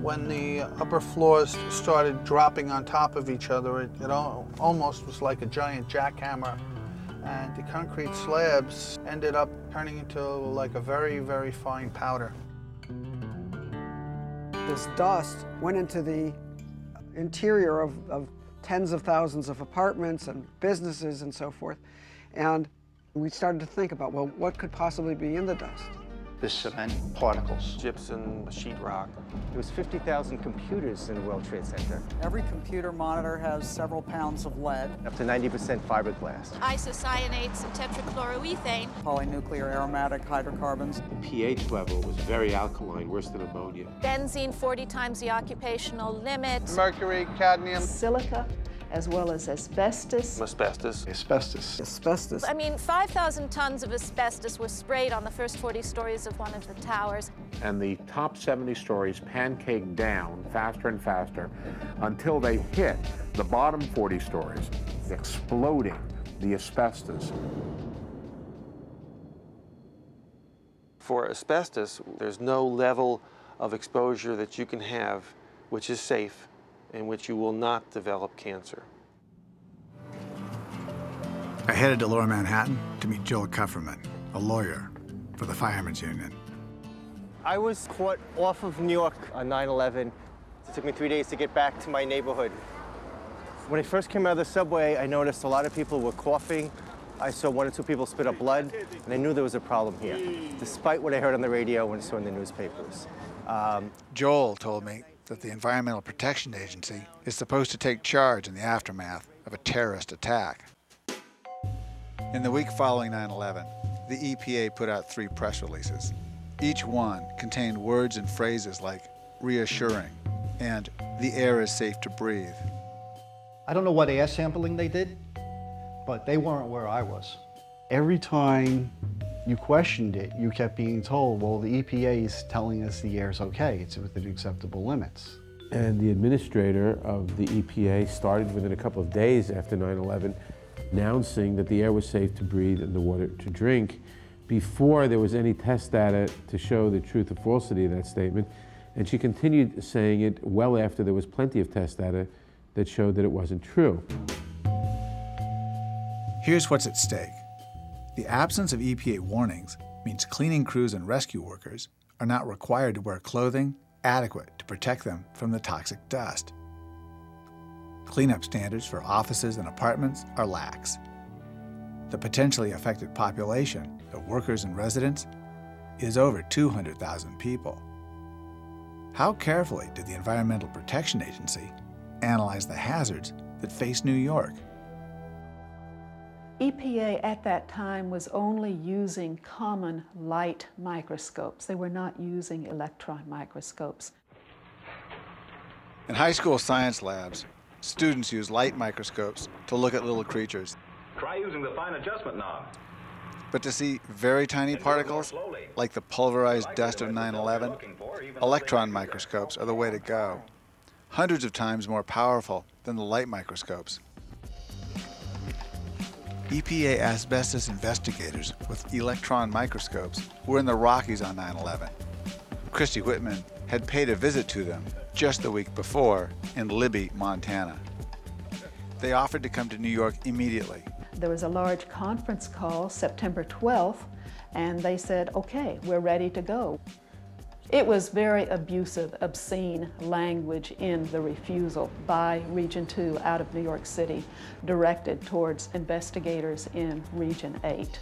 When the upper floors started dropping on top of each other, it almost was like a giant jackhammer. And the concrete slabs ended up turning into like a very, very fine powder. This dust went into the interior of tens of thousands of apartments and businesses and so forth. And we started to think about, well, what could possibly be in the dust? The cement particles. Gypsum, sheetrock. There was 50,000 computers in the World Trade Center. Every computer monitor has several pounds of lead. Up to 90% fiberglass. Isocyanates and tetrachloroethane. Polynuclear aromatic hydrocarbons. The pH level was very alkaline, worse than ammonia. Benzene 40 times the occupational limit. Mercury, cadmium. Silica, as well as asbestos. Asbestos. I mean, 5,000 tons of asbestos were sprayed on the first 40 stories of one of the towers. And the top 70 stories pancaked down faster and faster until they hit the bottom 40 stories, exploding the asbestos. For asbestos, there's no level of exposure that you can have which is safe, in which you will not develop cancer. I headed to Lower Manhattan to meet Joel Kupferman, a lawyer for the Firemen's Union. I was caught off of New York on 9/11. It took me 3 days to get back to my neighborhood. When I first came out of the subway, I noticed a lot of people were coughing. I saw 1 or 2 people spit up blood, and I knew there was a problem here, despite what I heard on the radio and saw in the newspapers. Joel told me that the Environmental Protection Agency is supposed to take charge in the aftermath of a terrorist attack. In the week following 9/11, the EPA put out 3 press releases. Each one contained words and phrases like reassuring and the air is safe to breathe. I don't know what air sampling they did, but they weren't where I was. Every time you questioned it, you kept being told, well, the EPA is telling us the air's okay, it's within acceptable limits. And the administrator of the EPA started within a couple of days after 9/11 announcing that the air was safe to breathe and the water to drink before there was any test data to show the truth or falsity of that statement. And she continued saying it well after there was plenty of test data that showed that it wasn't true. Here's what's at stake. The absence of EPA warnings means cleaning crews and rescue workers are not required to wear clothing adequate to protect them from the toxic dust. Cleanup standards for offices and apartments are lax. The potentially affected population of workers and residents is over 200,000 people. How carefully did the Environmental Protection Agency analyze the hazards that face New York? EPA at that time was only using common light microscopes. They were not using electron microscopes. In high school science labs, students use light microscopes to look at little creatures. Try using the fine adjustment knob. But to see very tiny particles, like the pulverized dust of 9/11, electron microscopes are the way to go. Hundreds of times more powerful than the light microscopes. EPA asbestos investigators with electron microscopes were in the Rockies on 9/11. Christy Whitman had paid a visit to them just the week before in Libby, Montana. They offered to come to New York immediately. There was a large conference call September 12th, and they said, okay, we're ready to go. It was very abusive, obscene language in the refusal by Region 2 out of New York City, directed towards investigators in Region 8.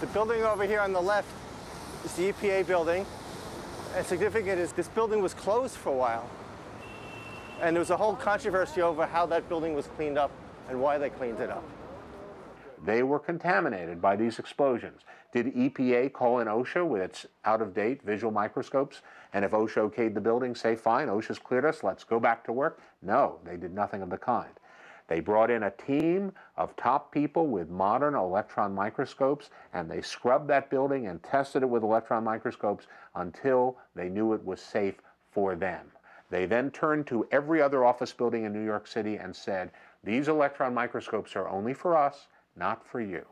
The building over here on the left is the EPA building. And significant is this building was closed for a while. And there was a whole controversy over how that building was cleaned up and why they cleaned it up. They were contaminated by these explosions. Did EPA call in OSHA with its out-of-date visual microscopes? And if OSHA okayed the building, say, fine, OSHA's cleared us, let's go back to work? No, they did nothing of the kind. They brought in a team of top people with modern electron microscopes, and they scrubbed that building and tested it with electron microscopes until they knew it was safe for them. They then turned to every other office building in New York City and said, these electron microscopes are only for us, not for you.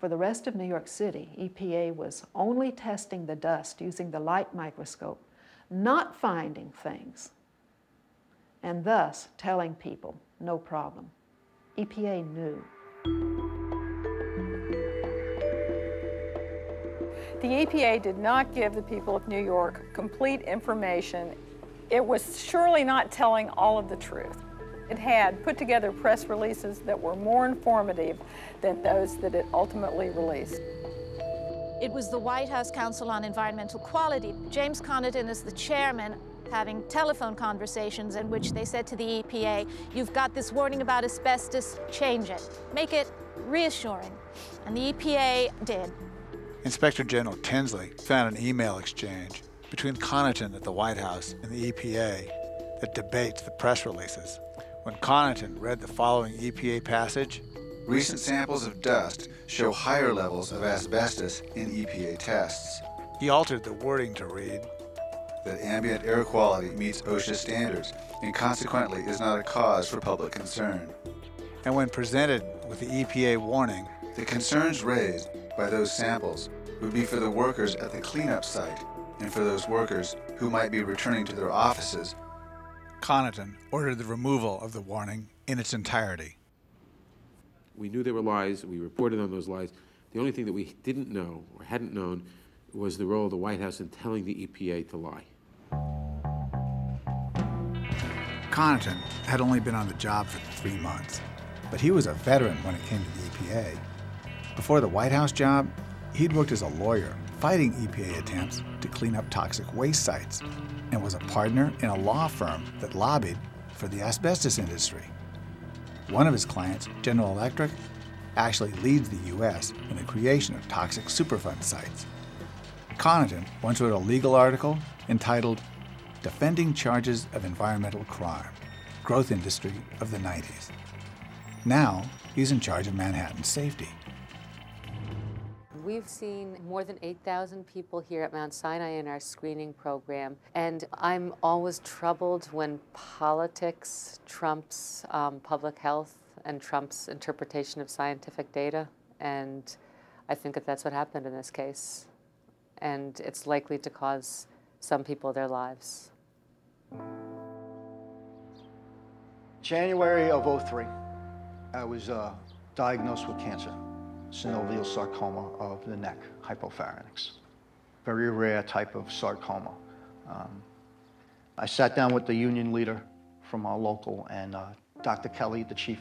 For the rest of New York City, EPA was only testing the dust using the light microscope, not finding things, and thus telling people, no problem. EPA knew. The EPA did not give the people of New York complete information. It was surely not telling all of the truth. It had put together press releases that were more informative than those that it ultimately released. It was the White House Council on Environmental Quality. James Connaughton is the chairman, having telephone conversations in which they said to the EPA, you've got this warning about asbestos, change it. Make it reassuring. And the EPA did. Inspector General Tinsley found an email exchange between Connaughton at the White House and the EPA that debates the press releases. When Connaughton read the following EPA passage, recent samples of dust show higher levels of asbestos in EPA tests. He altered the wording to read that ambient air quality meets OSHA standards and consequently is not a cause for public concern. And when presented with the EPA warning, the concerns raised by those samples would be for the workers at the cleanup site and for those workers who might be returning to their offices. Connaughton ordered the removal of the warning in its entirety. We knew they were lies. We reported on those lies. The only thing that we didn't know or hadn't known was the role of the White House in telling the EPA to lie. Connaughton had only been on the job for 3 months, but he was a veteran when it came to the EPA. Before the White House job, he'd worked as a lawyer fighting EPA attempts to clean up toxic waste sites and was a partner in a law firm that lobbied for the asbestos industry. One of his clients, General Electric, actually leads the U.S. in the creation of toxic Superfund sites. Connaughton once wrote a legal article entitled Defending Charges of Environmental Crime, Growth Industry of the 90s. Now, he's in charge of Manhattan safety. We've seen more than 8,000 people here at Mount Sinai in our screening program, and I'm always troubled when politics trumps public health and trumps interpretation of scientific data, and I think that that's what happened in this case, and it's likely to cause some people their lives. January of '03, I was diagnosed with cancer. Synovial sarcoma of the neck, hypopharynx. Very rare type of sarcoma. I sat down with the union leader from our local and Dr. Kelly, the chief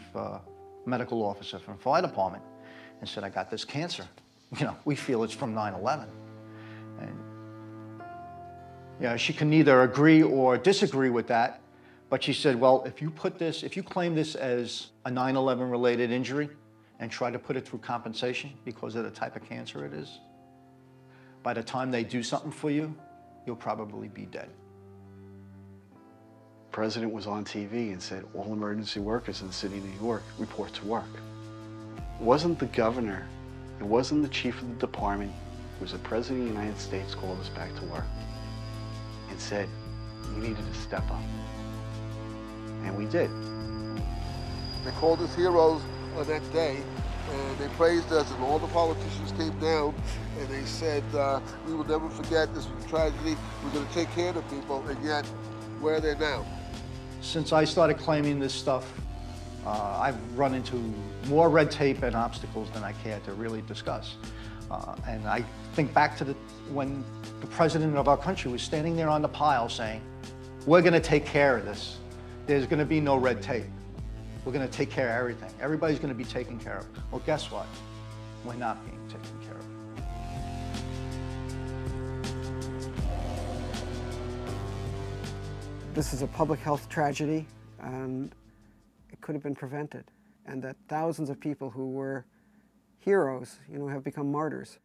medical officer from the fire department, and said, I got this cancer. You know, we feel it's from 9/11. And yeah, she can neither agree or disagree with that, but she said, well, if you claim this as a 9/11 related injury, and try to put it through compensation because of the type of cancer it is, by the time they do something for you, you'll probably be dead. The president was on TV and said, all emergency workers in the city of New York report to work. It wasn't the governor, it wasn't the chief of the department, it was the president of the United States called us back to work and said, you needed to step up. And we did. They called us heroes on that day, and they praised us, and all the politicians came down, and they said, we will never forget, this was a tragedy, we're going to take care of the people, and yet, where are they now? Since I started claiming this stuff, I've run into more red tape and obstacles than I care to really discuss. And I think back to when the president of our country was standing there on the pile saying, we're going to take care of this. There's going to be no red tape. We're going to take care of everything. Everybody's going to be taken care of. Well, guess what? We're not being taken care of. This is a public health tragedy, and it could have been prevented. And that thousands of people who were heroes, have become martyrs.